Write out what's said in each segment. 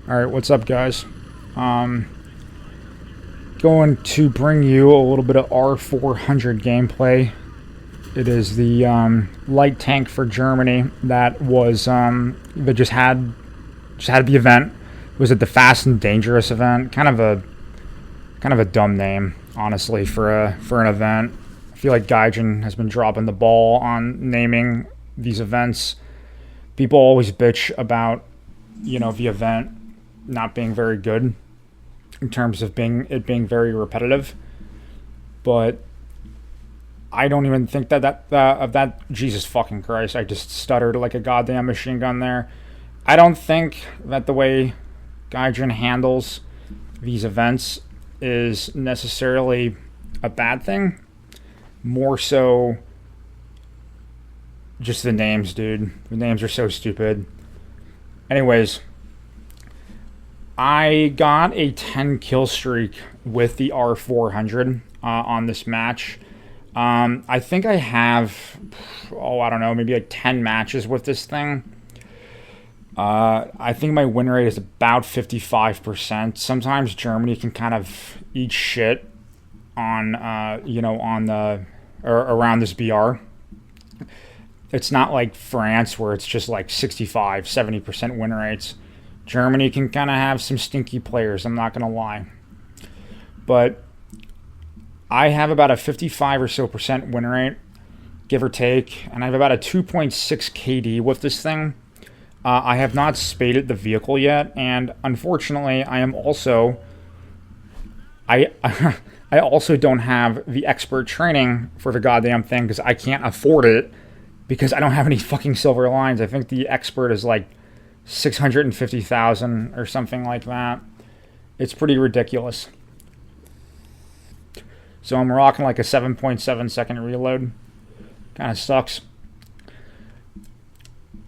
Alright, what's up, guys? Um, Going to bring you a little bit of R400 gameplay. It is the light tank for Germany that was that just had the event. Was it the Fast and Dangerous event? Kind of a dumb name, honestly, for an event. I feel like Gaijin has been dropping the ball on naming these events. People always bitch about the event not being very good in terms of being very repetitive, but I don't even think that Jesus fucking Christ, I just stuttered like a goddamn machine gun there. I don't think that the way Gaijin handles these events is necessarily a bad thing. More so just the names, dude. The names are so stupid. Anyways, I got a 10 kill streak with the R400 on this match. I think I have, I don't know, maybe like 10 matches with this thing. I think my win rate is about 55%. Sometimes Germany can kind of eat shit on, around this BR. It's not like France where it's just like 65, 70% win rates. Germany can kind of have some stinky players, I'm not going to lie. But I have about a 55 or so percent win rate, give or take, and I have about a 2.6 KD with this thing. I have not spaded the vehicle yet, and unfortunately, I also don't have the expert training for the goddamn thing because I can't afford it because I don't have any fucking silver lines. I think the expert is like 650,000 or something like that. It's pretty ridiculous. So I'm rocking like a 7.7 second reload. Kind of sucks.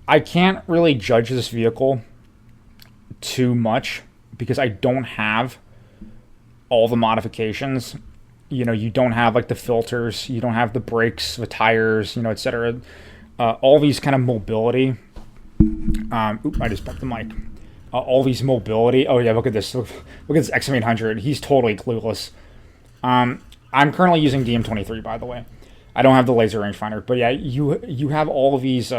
I can't really judge this vehicle too much because I don't have all the modifications. You don't have like the filters, you don't have the brakes, the tires, etc. All these kind of mobility. I just bumped the mic. All these mobility. Oh yeah, look at this. Look at this XM800. He's totally clueless. I'm currently using DM23, by the way. I don't have the laser rangefinder, but yeah, you have all of these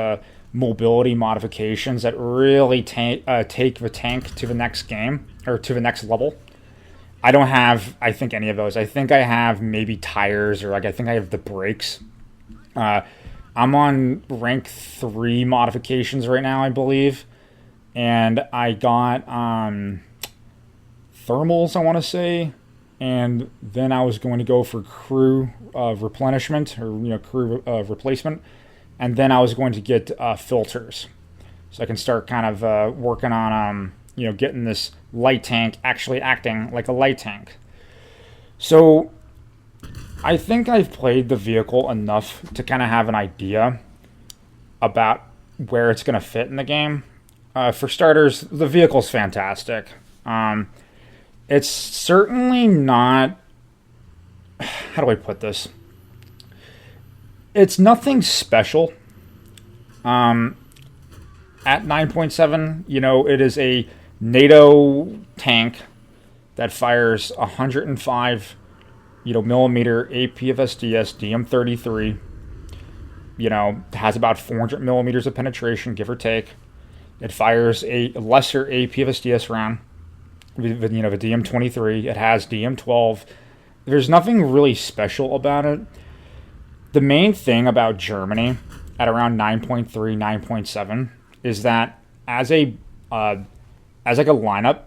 mobility modifications that really take the tank to the next game or to the next level. I don't have, I think, any of those. I think I have maybe tires, or I think I have the brakes. I'm on rank 3 modifications right now, I believe. And I got thermals, I want to say. And then I was going to go for crew replenishment, or crew replacement. And then I was going to get filters. So I can start kind of working on, getting this light tank actually acting like a light tank. So I think I've played the vehicle enough to kind of have an idea about where it's going to fit in the game. For starters, the vehicle's fantastic. It's certainly not... How do I put this? It's nothing special. At 9.7, it is a NATO tank that fires 105 millimeter APFSDS DM33, has about 400 millimeters of penetration, give or take. It fires a lesser APFSDS round, the DM23. It has DM12. There's nothing really special about it. The main thing about Germany at around 9.3, 9.7 is that as like a lineup,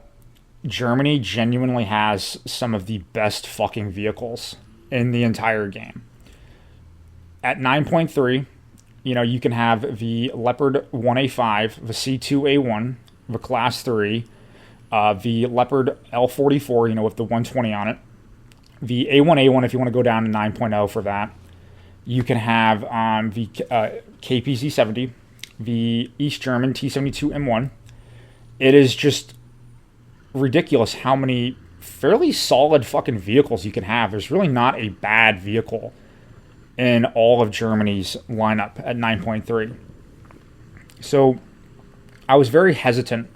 Germany genuinely has some of the best fucking vehicles in the entire game. At 9.3, you can have the Leopard 1A5, the C2A1, the Class 3, the Leopard L44, with the 120 on it, the A1A1 if you want to go down to 9.0 for that. You can have the KPZ70, the East German T72 M1. It is just ridiculous how many fairly solid fucking vehicles you can have. There's really not a bad vehicle in all of Germany's lineup at 9.3. So I was very hesitant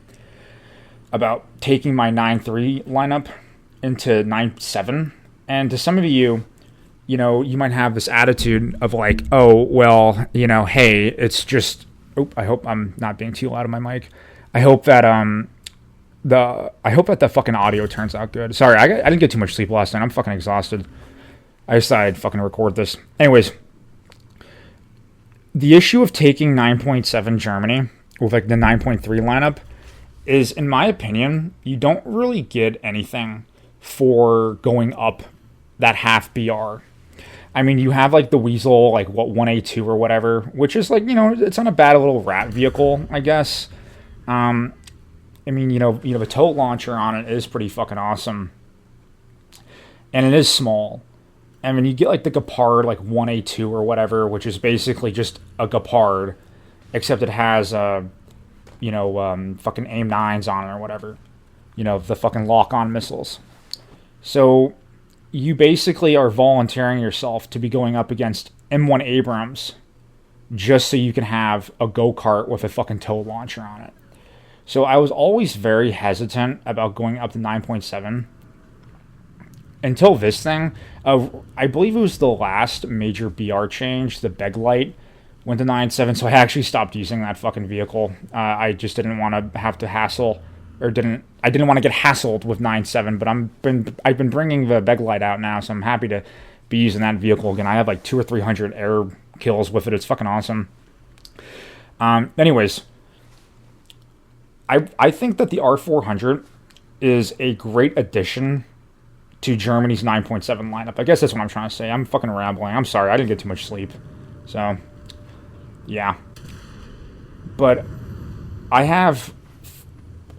about taking my 9.3 lineup into 9.7. And to some of you, you might have this attitude of like, oh, well, hey, it's just, I hope I'm not being too loud on my mic. I hope that the fucking audio turns out good. Sorry, I didn't get too much sleep last night. I'm fucking exhausted. I decided to fucking record this. Anyways, the issue of taking 9.7 Germany with like the 9.3 lineup is, in my opinion, you don't really get anything for going up that half BR. I mean, you have like the Weasel, like 1A2 or whatever, which is like, it's not a bad little rat vehicle, I guess. I mean, the tow launcher on it is pretty fucking awesome. And it is small. I mean, you get like the Gepard, like 1A2 or whatever, which is basically just a Gepard, except it has, fucking AIM-9s on it or whatever. The fucking lock-on missiles. So you basically are volunteering yourself to be going up against M1 Abrams just so you can have a go-kart with a fucking tow launcher on it. So I was always very hesitant about going up to 9.7 until this thing. I believe it was the last major BR change, the Beg Light, went to 9.7, so I actually stopped using that fucking vehicle. I just didn't want to have to hassle, I didn't want to get hassled with 9.7, but I've been bringing the Beg Light out now, so I'm happy to be using that vehicle again. I have like 200 or 300 air kills with it. It's fucking awesome. Anyways, I think that the R400 is a great addition to Germany's 9.7 lineup. I guess that's what I'm trying to say. I'm fucking rambling. I'm sorry. I didn't get too much sleep. So, yeah. But I have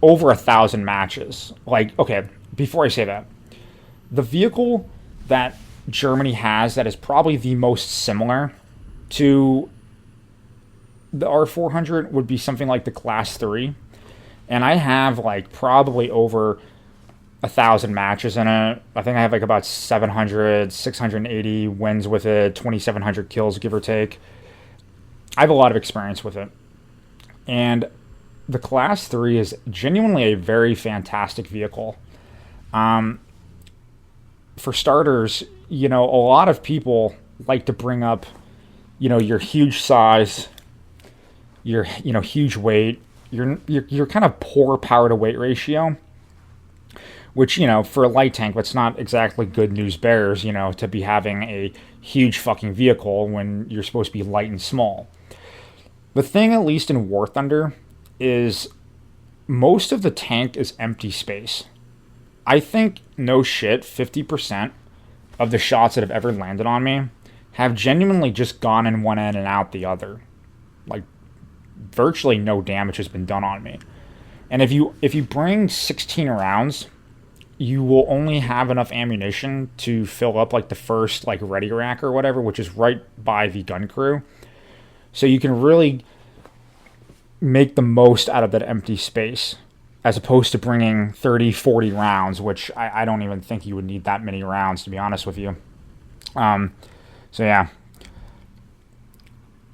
over 1,000 matches. Like, okay, before I say that, the vehicle that Germany has that is probably the most similar to the R400 would be something like the Class 3. And I have like probably over 1,000 matches in it. I think I have like about 700, 680 wins with it, 2,700 kills, give or take. I have a lot of experience with it. And the Class 3 is genuinely a very fantastic vehicle. For starters, a lot of people like to bring up, your huge size, your, huge weight, your kind of poor power to weight ratio, which, for a light tank, that's not exactly good news bears, to be having a huge fucking vehicle when you're supposed to be light and small. The thing, at least in War Thunder, is most of the tank is empty space. I think, no shit, 50% of the shots that have ever landed on me have genuinely just gone in one end and out the other. Like, virtually no damage has been done on me. And if you bring 16 rounds, you will only have enough ammunition to fill up like the first like ready rack or whatever, which is right by the gun crew. So you can really make the most out of that empty space, as opposed to bringing 30, 40 rounds, which I don't even think you would need that many rounds, to be honest with you. So yeah.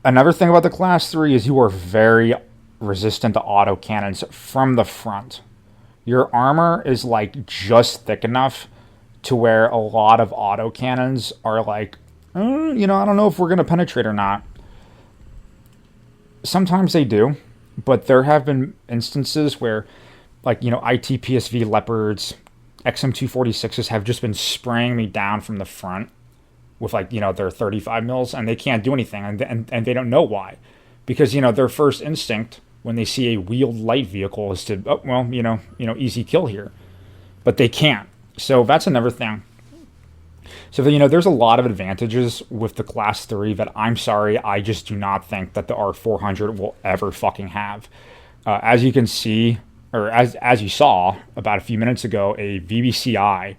Another thing about the Class 3 is you are very resistant to auto cannons from the front. Your armor is like just thick enough to where a lot of auto cannons are like, I don't know if we're going to penetrate or not. Sometimes they do, but there have been instances where, like, ITPSV Leopards, XM246s have just been spraying me down from the front with, like, their 35 mils, and they can't do anything, and they don't know why. Because, their first instinct when they see a wheeled light vehicle is to, easy kill here. But they can't. So that's another thing. So, there's a lot of advantages with the Class 3 that, I'm sorry, I just do not think that the R400 will ever fucking have. As you can see, or as you saw about a few minutes ago, a VBCI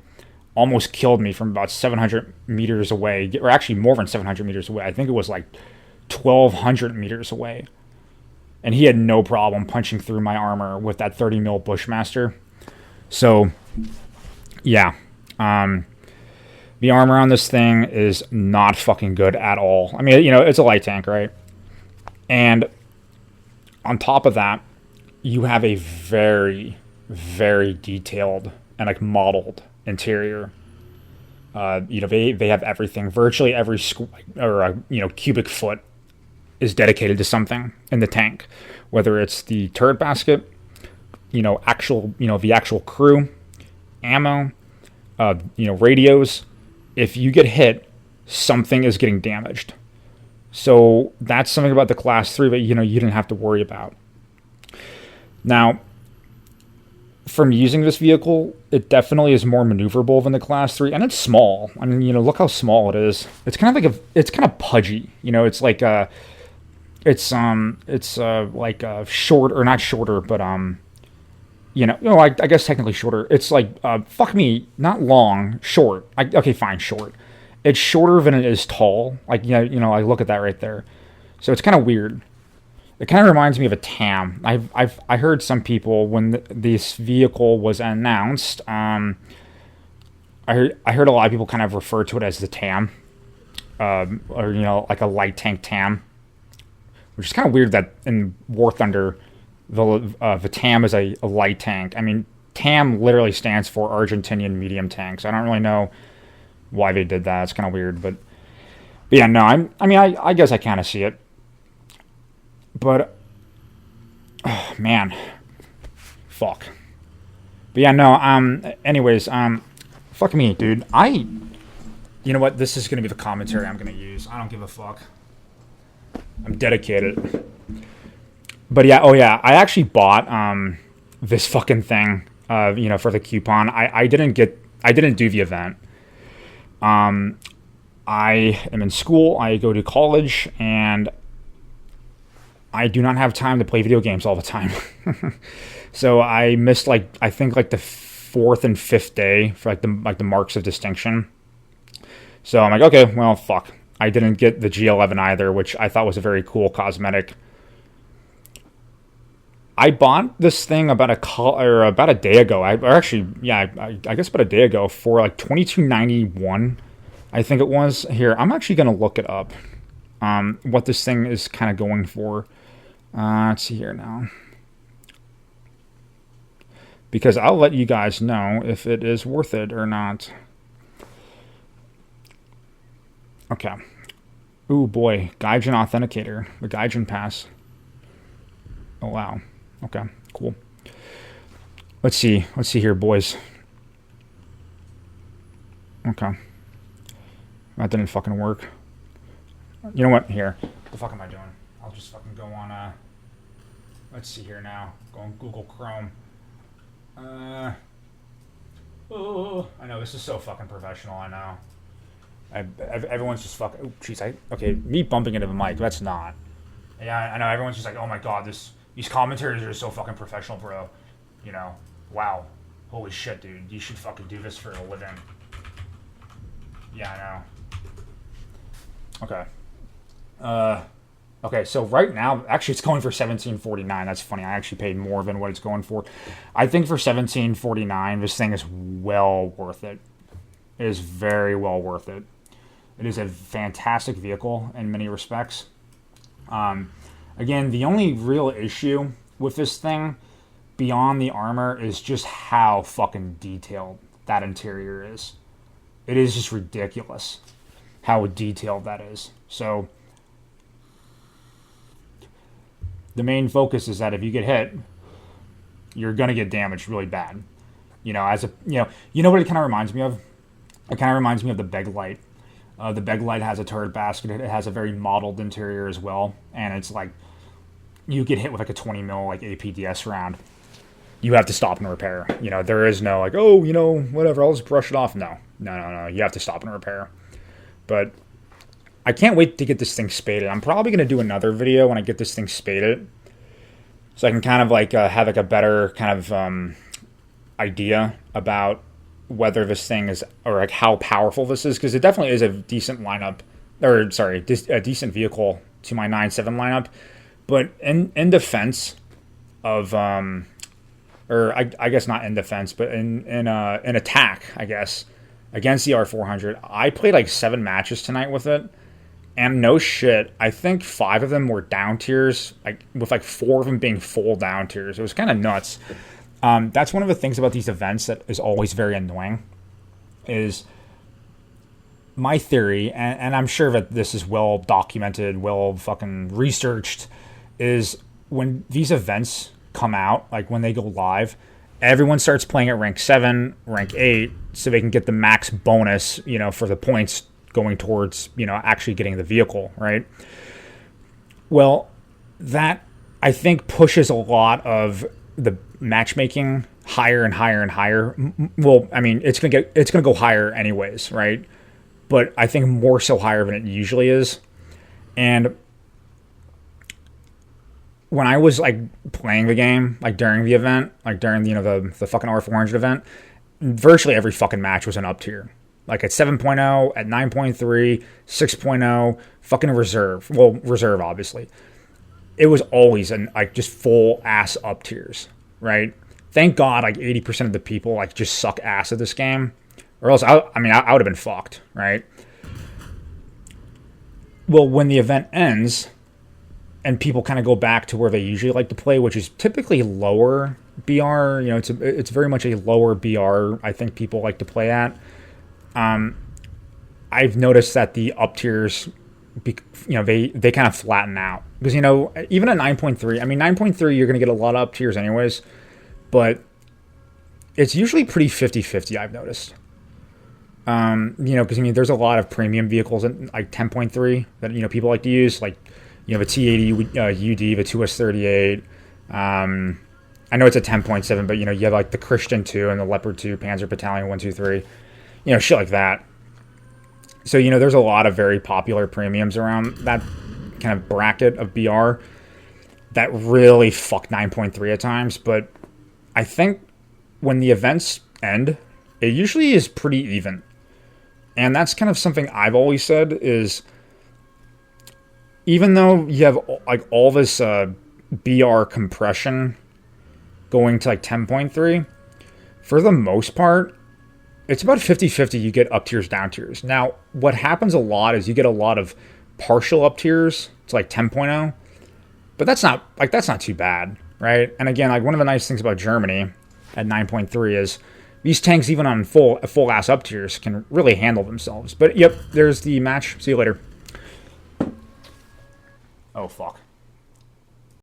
almost killed me from about 700 meters away, or actually more than 700 meters away. I think it was like 1,200 meters away. And he had no problem punching through my armor with that 30 mil Bushmaster. So, yeah. The armor on this thing is not fucking good at all. I mean, it's a light tank, right? And on top of that, you have a very, very detailed and like modeled interior. They have everything. Virtually every cubic foot is dedicated to something in the tank, whether it's the turret basket, the actual crew, ammo, radios. If you get hit, something is getting damaged. So that's something about the Class 3 that, you didn't have to worry about. Now, from using this vehicle, it definitely is more maneuverable than the Class 3, and it's small. I mean, look how small it is. It's kind of it's kind of pudgy. It's like like short, or not shorter, but I guess technically shorter. It's like not long, short. Okay, fine, short. It's shorter than it is tall. I look at that right there. So it's kind of weird. It kind of reminds me of a TAM. I heard some people, when this vehicle was announced, I heard a lot of people kind of refer to it as the TAM, or like a light tank TAM, which is kind of weird that in War Thunder, the TAM is a light tank. I mean, TAM literally stands for Argentinian Medium Tanks. I don't really know why they did that. It's kind of weird, but yeah, no. I guess I kind of see it. But, oh, man. Fuck. But yeah, no, anyways, fuck me, dude. You know what? This is going to be the commentary I'm going to use. I don't give a fuck. I'm dedicated. But yeah, I actually bought, this fucking thing, for the coupon. I didn't do the event. I am in school. I go to college, and I do not have time to play video games all the time. So I missed I think the 4th and 5th day for the marks of distinction. So I'm like, okay, well, fuck. I didn't get the G11 either, which I thought was a very cool cosmetic. I bought this thing about a day ago. I guess about a day ago for $22.91. I think it was. Here, I'm actually gonna look it up. What this thing is kind of going for. Let's see here now. Because I'll let you guys know if it is worth it or not. Okay. Ooh, boy. Gaijin Authenticator. The Gaijin Pass. Oh, wow. Okay, cool. Let's see here, boys. Okay. That didn't fucking work. You know what? Here. What the fuck am I doing? I'll just fucking go on, let's see here now. Go on Google Chrome. Oh, I know, this is so fucking professional, I know. Everyone's just fucking... Oh, jeez, okay, me bumping into the mic, that's not. Yeah, I know, everyone's just like, oh my god, these commentaries are so fucking professional, bro. Wow. Holy shit, dude. You should fucking do this for a living. Yeah, I know. Okay. Okay, so right now, actually, it's going for $17.49. That's funny. I actually paid more than what it's going for. I think for $17.49, this thing is well worth it. It is very well worth it. It is a fantastic vehicle in many respects. Again, the only real issue with this thing, beyond the armor, is just how fucking detailed that interior is. It is just ridiculous how detailed that is. So the main focus is that if you get hit, you're gonna get damaged really bad. You know what it kind of reminds me of? It kind of reminds me of the Beg Light. The Beg Light has a turret basket. It has a very modeled interior as well, and it's like you get hit with a 20 mil APDS round. You have to stop and repair. There is no whatever, I'll just brush it off. No. You have to stop and repair. But I can't wait to get this thing spaded. I'm probably going to do another video when I get this thing spaded, so I can kind of have a better kind of idea about whether this thing is, or how powerful this is, because it definitely is a decent lineup, a decent vehicle to my 9.7 lineup. But in defense of, I guess not in defense, but in attack, I guess, against the R400, I played 7 matches tonight with it. And no shit, I think 5 of them were down tiers, with 4 of them being full down tiers. It was kind of nuts. That's one of the things about these events that is always very annoying. Is my theory, and I'm sure that this is well documented, well fucking researched, is when these events come out, like when they go live, everyone starts playing at rank 7, rank 8, so they can get the max bonus, for the points going towards, actually getting the vehicle, right? Well, that, I think, pushes a lot of the matchmaking higher and higher and higher. Well, I mean, it's gonna go higher anyways, right? But I think more so higher than it usually is. And when I was like playing the game, like during the event, like during the fucking R400 event, virtually every fucking match was an up tier. Like at 7.0, at 9.3, 6.0, fucking reserve. Well, reserve obviously. It was always just full ass up tiers, right? Thank God, like 80% of the people like just suck ass at this game, or else I would have been fucked, right? Well, when the event ends, and people kind of go back to where they usually like to play, which is typically lower BR. It's very much a lower BR. I think people like to play at. I've noticed that the up tiers, they kind of flatten out because even at 9.3, 9.3 you're going to get a lot of up tiers anyways, but it's usually pretty 50-50. I've noticed. Because there's a lot of premium vehicles in like 10.3 that people like to use, like the T80 UD, the 2S38. I know it's a 10.7, but you have like the Christian 2 and the Leopard 2, Panzer Battalion 123, shit like that. So there's a lot of very popular premiums around that kind of bracket of BR that really fuck 9.3 at times. But I think when the events end, it usually is pretty even. And that's kind of something I've always said is, even though you have like all this BR compression going to like 10.3, for the most part, it's about 50-50 you get up tiers, down tiers. Now, what happens a lot is you get a lot of partial up tiers to like 10.0, but that's not too bad, right? And again, like one of the nice things about Germany at 9.3 is these tanks, even on full ass up tiers, can really handle themselves. But yep, there's the match. See you later. Oh fuck.